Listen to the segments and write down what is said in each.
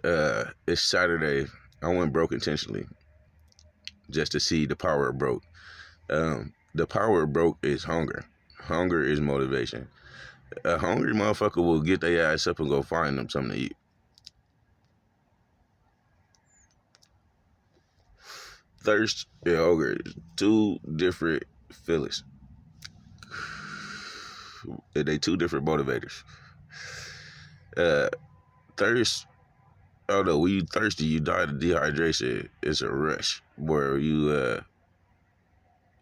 It's Saturday. I went broke intentionally just to see the power of broke. The power of broke is hunger. Hunger is motivation. A hungry motherfucker will get their ass up and go find them something to eat. Thirst and hunger is two different feelings. They two different motivators. Uh, Thirst. Oh no, when you thirsty, you die of dehydration. It's a rush where you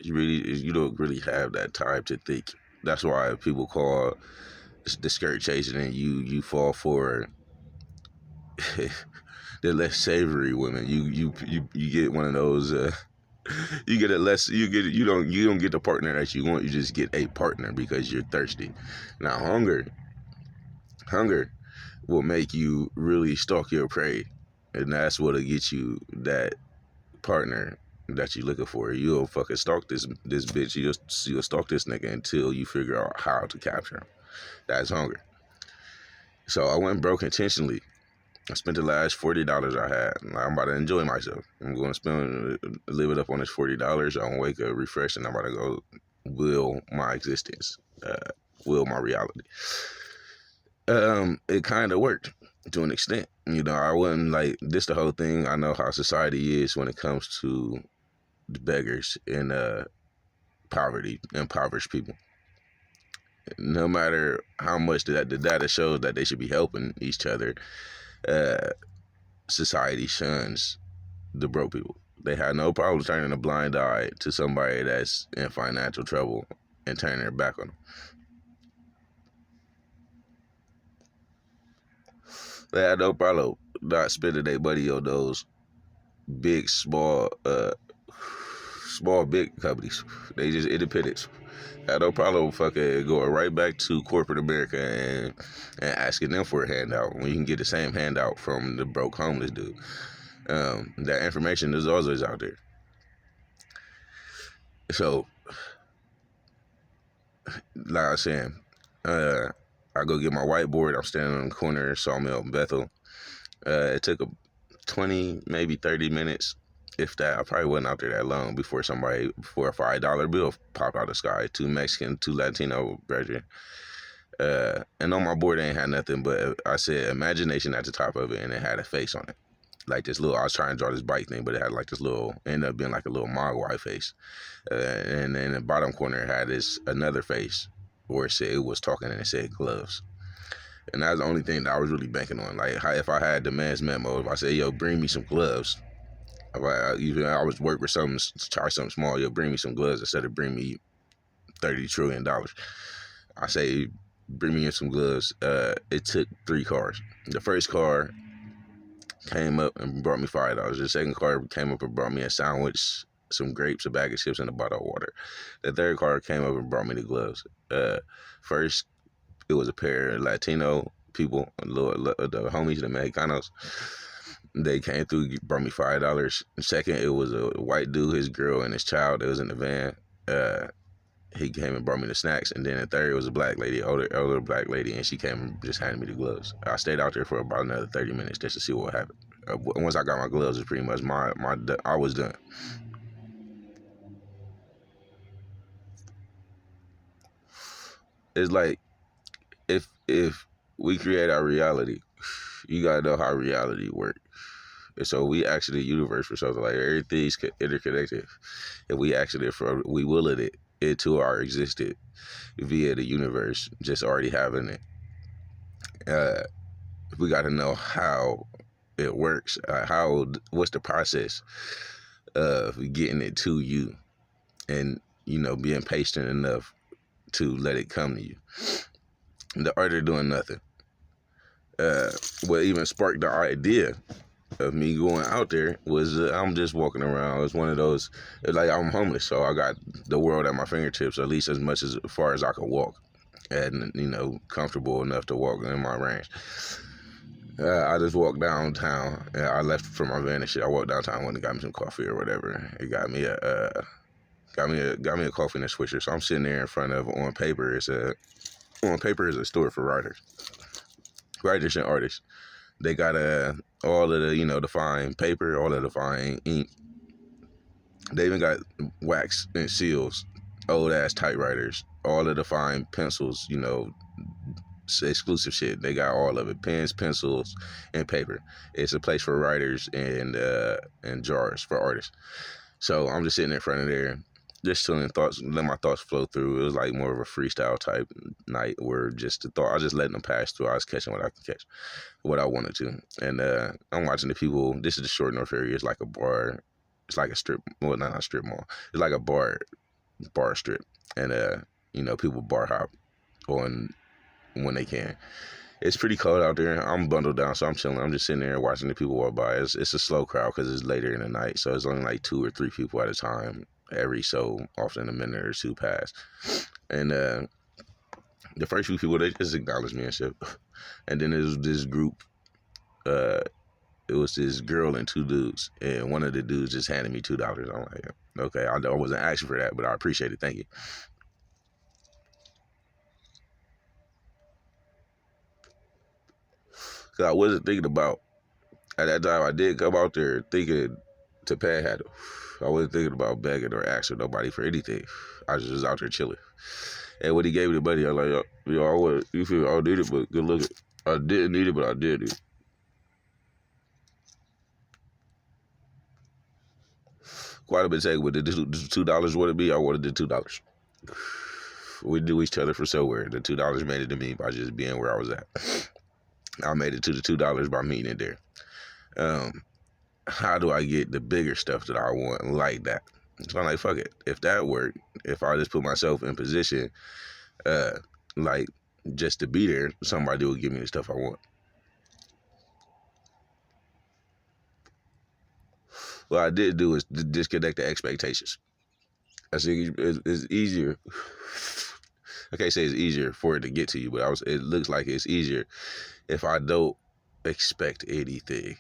don't really have that time to think. That's why people call the skirt chasing, and you fall for the less savory women. You get one of those. You get a less. You don't get the partner that you want. You just get a partner because you're thirsty. Now hunger will make you really stalk your prey, and that's what'll get you that partner that you looking for. You'll fucking stalk this bitch. You'll stalk this nigga until you figure out how to capture him. That's hunger. So I went broke intentionally. I spent the last $40 I had. I'm about to enjoy myself. I'm going to live it up on this $40. I'm gonna wake up refreshed, and I'm about to go will my existence, will my reality. It kind of worked to an extent. I wasn't like this. The whole thing. I know how society is when it comes to the beggars and poverty, impoverished people. No matter how much the data shows that they should be helping each other, uh, society shuns the broke people. They have no problem turning a blind eye to somebody that's in financial trouble and turning their back on them. They have no problem not spending their money on those big, small, big companies. They just independents. Had no problem fucking going right back to corporate America and asking them for a handout when you can get the same handout from the broke homeless dude. That information is always out there. So, like I was saying, I go get my whiteboard. I'm standing on the corner of Sawmill and Bethel. It took 20, maybe 30 minutes, if that. I probably wasn't out there that long before a $5 bill popped out of the sky. Two Mexican, two Latino brethren. And on my board ain't had nothing but I said imagination at the top of it, and it had a face on it. Like this little, I was trying to draw this bike thing, but it had like this little, ended up being like a little Mogwai face. And then the bottom corner had this another face where it was talking and it said gloves. And that was the only thing that I was really banking on. Like, if I had the man's memo, if I said, yo, bring me some gloves. If I was work with something, try something small, yo, bring me some gloves instead of bring me $30 trillion. I say, bring me in some gloves. It took 3 cars. The first car came up and brought me $5. The second car came up and brought me a sandwich, some grapes, a bag of chips, and a bottle of water. The third car came up and brought me the gloves. First, it was a pair of Latino people, the homies, the Mexicanos. They came through, brought me $5. Second, it was a white dude, his girl, and his child that was in the van. He came and brought me the snacks. And then the third was a black lady, older black lady, and she came and just handed me the gloves. I stayed out there for about another 30 minutes just to see what happened. Once I got my gloves, it's pretty much I was done. It's like if we create our reality, you gotta know how reality works. And so we actually universe for something like everything's interconnected. If we actually we will it into our existence via the universe, just already having it. We got to know how it works. What's the process of getting it to you, and being patient enough to let it come to you. The art of doing nothing. What even sparked the idea of me going out there was I'm just walking around. It's one of those, like, I'm homeless, so I got the world at my fingertips, at least as far as I could walk, and comfortable enough to walk in my range. I just walked downtown. And I left from my van and shit. I walked downtown, went and got me some coffee or whatever. It got me a coffee and a Swisher. So I'm sitting there in front of On Paper is a store for writers and artists. They got all of the the fine paper, all of the fine ink. They even got wax and seals, old ass typewriters, all of the fine pencils, exclusive shit. They got all of it: pens, pencils, and paper. It's a place for writers and jars for artists. So I'm just sitting in front of there, just chilling thoughts, let my thoughts flow through. It was like more of a freestyle type night where just the thought, I was just letting them pass through. I was catching what I could catch, what I wanted to. And I'm watching the people. This is the Short North area. It's like a bar. It's like a strip, well, not a strip mall. It's like a bar strip. And, people bar hop on when they can. It's pretty cold out there. I'm bundled down, so I'm chilling. I'm just sitting there watching the people walk by. It's a slow crowd because it's later in the night, so it's only like 2 or 3 people at a time. Every so often, a minute or two pass, and the first few people, they just acknowledged me and shit. And then there was this group. It was this girl and 2 dudes, and one of the dudes just handed me $2. I'm like, okay, I wasn't asking for that, but I appreciate it. Thank you. Cause I wasn't thinking about at that time. I did come out there thinking to panhandle. I wasn't thinking about begging or asking nobody for anything. I was just out there chilling. And when he gave me the money, I was like, you feel I don't need it, but good looking. I didn't need it, but I did need it. Quite a bit taken, but the $2 wanted me, I wanted the $2. We knew each other from somewhere. The $2 made it to me by just being where I was at. I made it to the $2 by meeting it there. How do I get the bigger stuff that I want like that? So I'm like, fuck it. If that worked, if I just put myself in position, like just to be there, somebody will give me the stuff I want. What I did do is disconnect the expectations. I think it's easier. I can't say it's easier for it to get to you, but it looks like it's easier if I don't expect anything.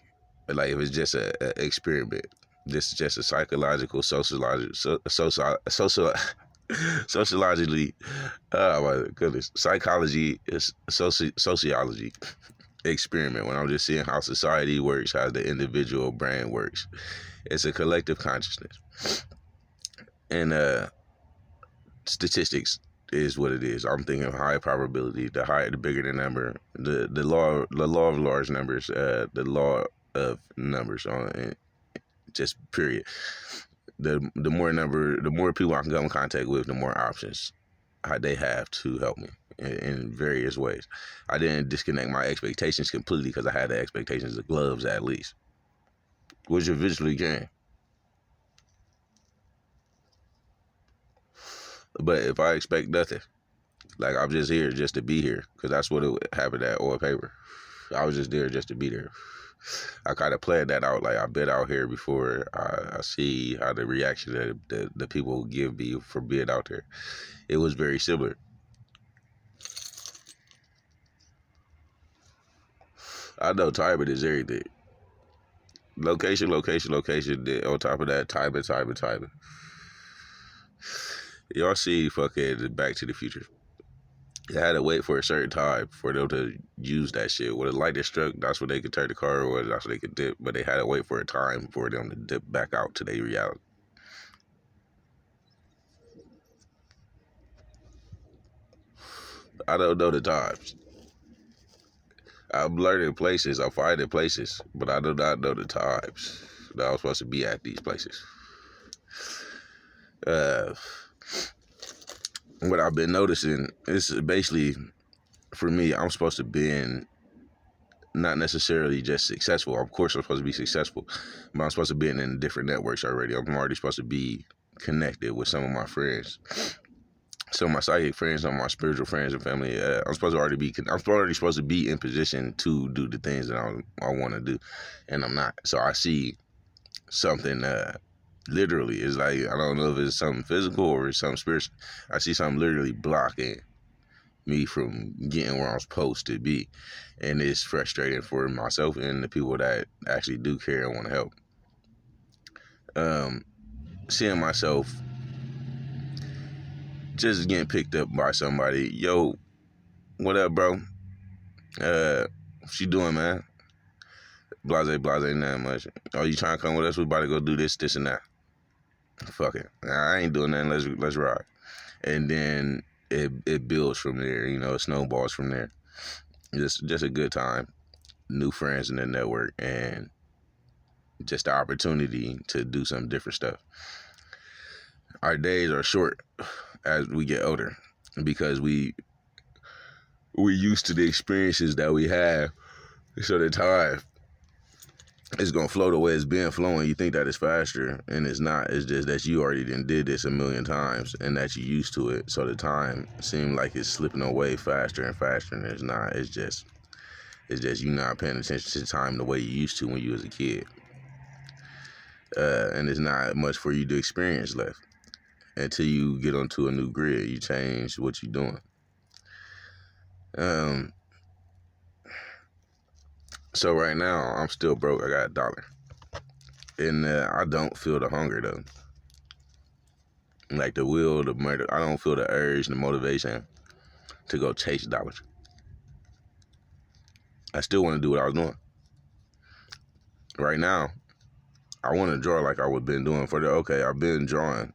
Like if it's just an experiment. This is just a psychological, sociologically, oh my goodness, psychology is sociology experiment. When I'm just seeing how society works, how the individual brain works, it's a collective consciousness, and statistics is what it is. I'm thinking high probability. The higher, the bigger the number. The law of large numbers. The law of numbers on just period. The more people I can come in contact with, the more options they have to help me in various ways. I didn't disconnect my expectations completely because I had the expectations of gloves at least, which eventually came. But if I expect nothing, like I'm just here just to be here, because that's what it happened at Oil Paper. I was just there just to be there. I kind of planned that out. Like I've been out here before. I see how the reaction that the people give me for being out there. It was very similar. I know timing is everything. Location. Then on top of that, timing. Y'all see fucking Back to the Future. You had to wait for a certain time for them to use that shit. When the lightning struck, that's when they could turn the car on, that's when they could dip. But they had to wait for a time for them to dip back out to their reality. I don't know the times. I'm learning places, I'm finding places, but I do not know the times that I'm supposed to be at these places. Uh, what I've been noticing is basically, for me, I'm supposed to be in not necessarily just successful. Of course, I'm supposed to be successful, but I'm supposed to be in different networks already. I'm already supposed to be connected with some of my friends, some of my psychic friends, some of my spiritual friends and family. I'm already supposed to be in position to do the things that I want to do, and I'm not. So I see something. Literally, it's like I don't know if it's something physical or it's something spiritual. I see something literally blocking me from getting where I'm supposed to be, and it's frustrating for myself and the people that actually do care and want to help. Seeing myself just getting picked up by somebody. Yo, what up, bro? What you doing, man? blase, not much. Oh, you trying to come with us? We about to go do this, this, and that. Fuck it. Nah, I ain't doing nothing. Let's ride. And then it builds from there. You know, it snowballs from there. Just a good time, new friends in the network, and just the opportunity to do some different stuff. Our days are short as we get older because we used to the experiences that we have. So the time it's gonna flow the way it's been flowing. You think that it's faster, and it's not. It's just that you already did this a million times, and that you used to it. So the time seemed like it's slipping away faster and faster, and it's not. It's just you not paying attention to time the way you used to when you was a kid. And there's not much for you to experience left until you get onto a new grid. You change what you're doing. So right now I'm still broke. I got $1, and I don't feel the hunger though, like the will, the murder. I don't feel the urge, the motivation to go chase dollars. I still want to do what I was doing. Right now, I want to draw like I would been doing I've been drawing.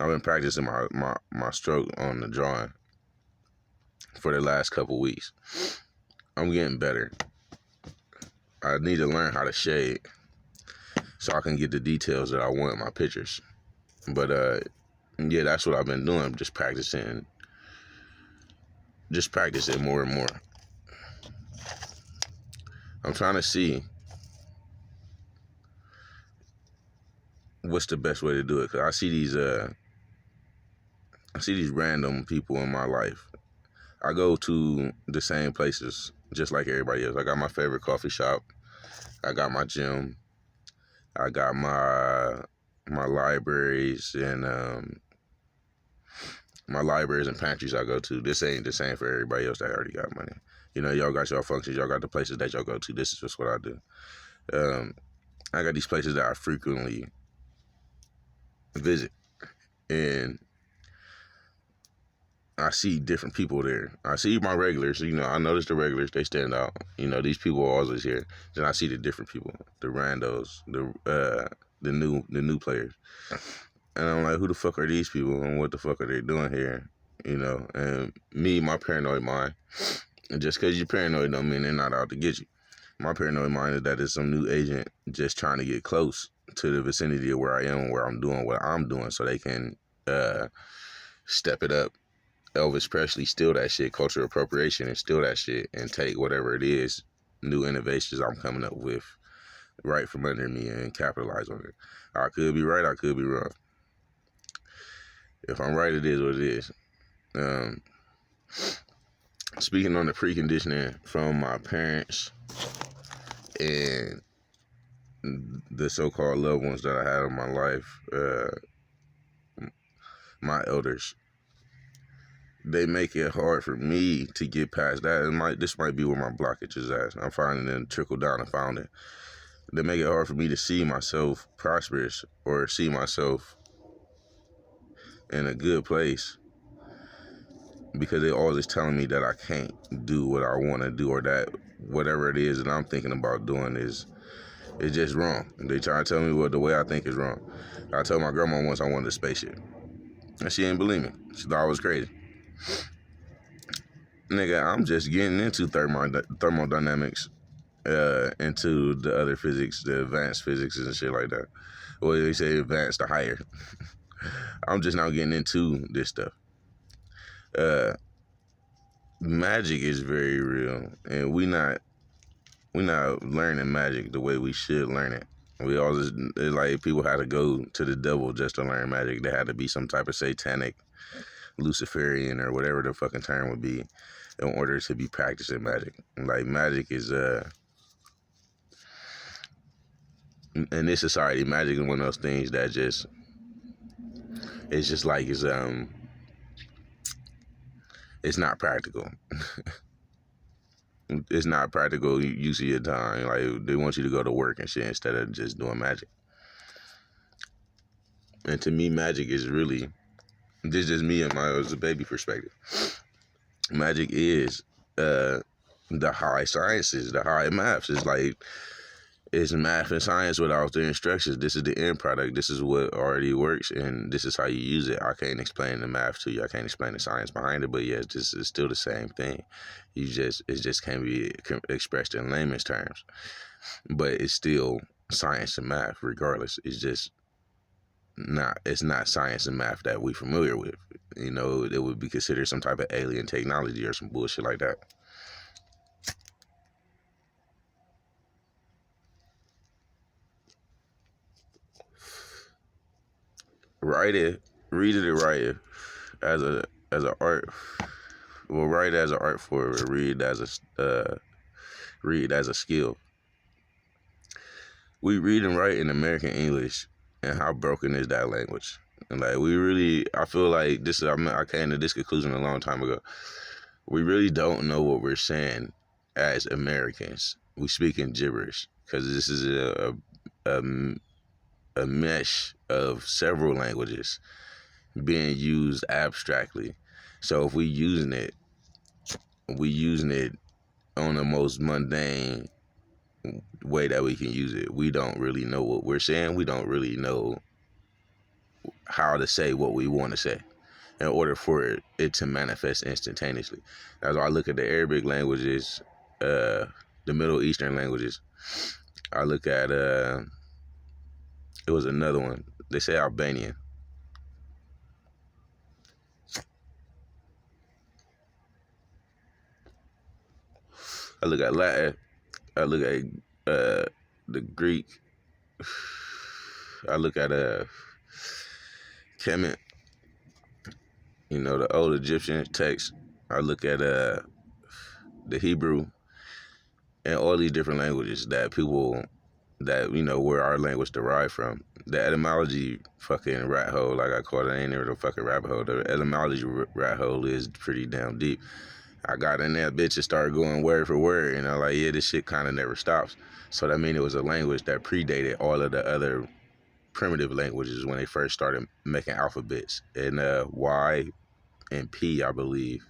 I've been practicing my stroke on the drawing for the last couple weeks. I'm getting better. I need to learn how to shade so I can get the details that I want in my pictures. But yeah, that's what I've been doing. Just practicing more and more. I'm trying to see what's the best way to do it. Cause I see these random people in my life. I go to the same places just like everybody else. I got my favorite coffee shop. I got my gym. I got my libraries and pantries I go to. This ain't the same for everybody else that already got money. You know, y'all got y'all functions. Y'all got the places that y'all go to. This is just what I do. I got these places that I frequently visit, and I see different people there. I see my regulars. You know, I notice the regulars. They stand out. You know, these people are always here. Then I see the different people, the randos, the new players, and I'm like, who the fuck are these people, and what the fuck are they doing here? You know, and me, my paranoid mind. And just because you're paranoid don't mean they're not out to get you. My paranoid mind is that it's some new agent just trying to get close to the vicinity of where I am, where I'm doing what I'm doing, so they can step it up. Elvis Presley steal that shit, cultural appropriation, and steal that shit and take whatever it is, new innovations I'm coming up with right from under me and capitalize on it. I could be right, I could be wrong. If I'm right, it is what it is. Speaking on the preconditioning from my parents and the so-called loved ones that I had in my life, my elders, they make it hard for me to get past that. This might be where my blockage is at. I'm finding it trickle down and found it. They make it hard for me to see myself prosperous or see myself in a good place because they're always telling me that I can't do what I want to do, or that whatever it is that I'm thinking about doing is just wrong. They try to tell me the way I think is wrong. I told my grandma once I wanted a spaceship, and she didn't believe me. She thought I was crazy. Nigga, I'm just getting into thermodynamics, into the other physics, the advanced physics and shit like that. Well, they say advanced or higher. I'm just now getting into this stuff. Magic is very real, and we not learning magic the way we should learn it. We always, like, people had to go to the devil just to learn magic. There had to be some type of satanic, Luciferian, or whatever the fucking term would be, in order to be practicing magic. Like, magic is in this society, magic is one of those things that it's not practical. It's not practical use of your time. Like, they want you to go to work and shit instead of just doing magic. And to me, magic is really, this is just me and as a baby perspective. Magic is the high sciences, the high maths. It's like it's math and science without the instructions. This is the end product. This is what already works, and this is how you use it. I can't explain the math to you. I can't explain the science behind it, but yeah, it's still the same thing. It just can't be expressed in layman's terms, but it's still science and math regardless. It's not science and math that we familiar with. You know, it would be considered some type of alien technology or some bullshit like that. Write it, read it, and write it as a art. Well, write as an art form, read as a skill. We read and write in American English, and how broken is that language? And like we really, I feel like this is. I came to this conclusion a long time ago. We really don't know what we're saying as Americans. We speak in gibberish because this is a a mesh of several languages being used abstractly. So if we using it on the most mundane way that we can use it. We don't really know what we're saying. We don't really know how to say what we want to say in order for it to manifest instantaneously. That's why I look at the Arabic languages, the Middle Eastern languages. I look at it was another one. They say Albanian. I look at Latin. I look at the Greek. I look at Kemet, you know, the old Egyptian text. I look at the Hebrew and all these different languages that people that you know where our language derived from. The etymology fucking rat hole, like I call it, ain't even a fucking rabbit hole. The etymology rat hole is pretty damn deep. I got in that bitch and started going word for word, and I'm like, yeah, this shit kind of never stops. So that means it was a language that predated all of the other primitive languages when they first started making alphabets. And Y and P, I believe,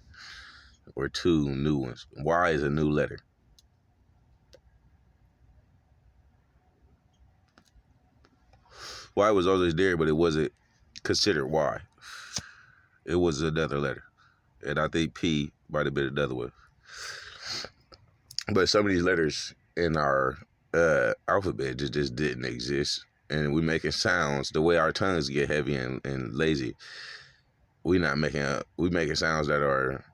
were two new ones. Y is a new letter. Y was always there, but it wasn't considered Y. It was another letter. And I think P might have been another one. But some of these letters in our alphabet just didn't exist. And we making sounds, the way our tongues get heavy and lazy, we making sounds that are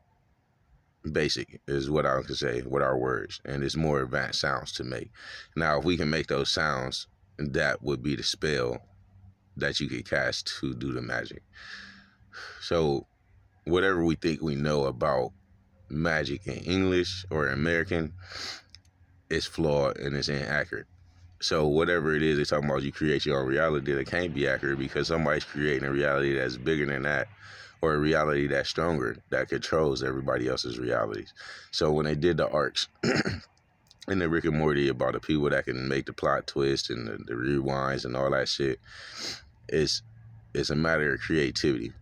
basic is what I can say with our words. And it's more advanced sounds to make. Now if we can make those sounds, that would be the spell that you could cast to do the magic. So whatever we think we know about magic in English or American is flawed and it's inaccurate. So whatever it is they're talking about, you create your own reality, that can't be accurate because somebody's creating a reality that's bigger than that, or a reality that's stronger that controls everybody else's realities. So when they did the arcs in the Rick and Morty about the people that can make the plot twist and the rewinds and all that shit, it's a matter of creativity.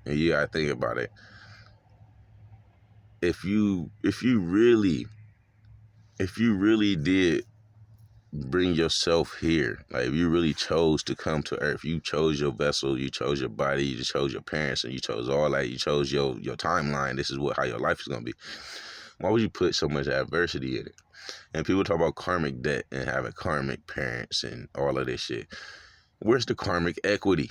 And you gotta think about it. If you really did bring yourself here, like if you really chose to come to Earth, you chose your vessel, you chose your body, you chose your parents, and you chose all that, you chose your timeline. This is how your life is gonna be. Why would you put so much adversity in it? And people talk about karmic debt and having karmic parents and all of this shit. Where's the karmic equity?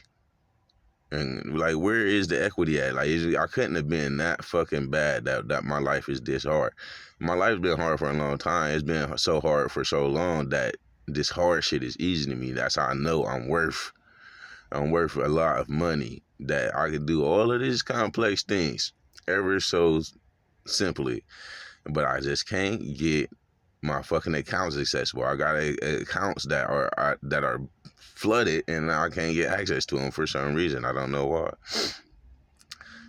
And like, where is the equity at? Like, I couldn't have been that fucking bad that my life is this hard. My life's been hard for a long time. It's been so hard for so long that this hard shit is easy to me. That's how I know I'm worth a lot of money, that I can do all of these complex things ever so simply. But I just can't get my fucking accounts accessible. I got accounts that are flooded, and I can't get access to them for some reason. I don't know why.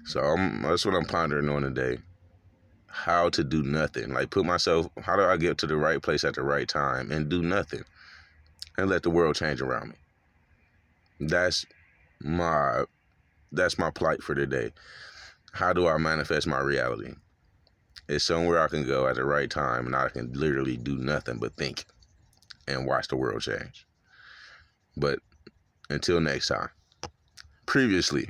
So that's what I'm pondering on today. How to do nothing. Like, how do I get to the right place at the right time and do nothing and let the world change around me? That's my plight for today. How do I manifest my reality? It's somewhere I can go at the right time, and I can literally do nothing but think and watch the world change. But until next time. Previously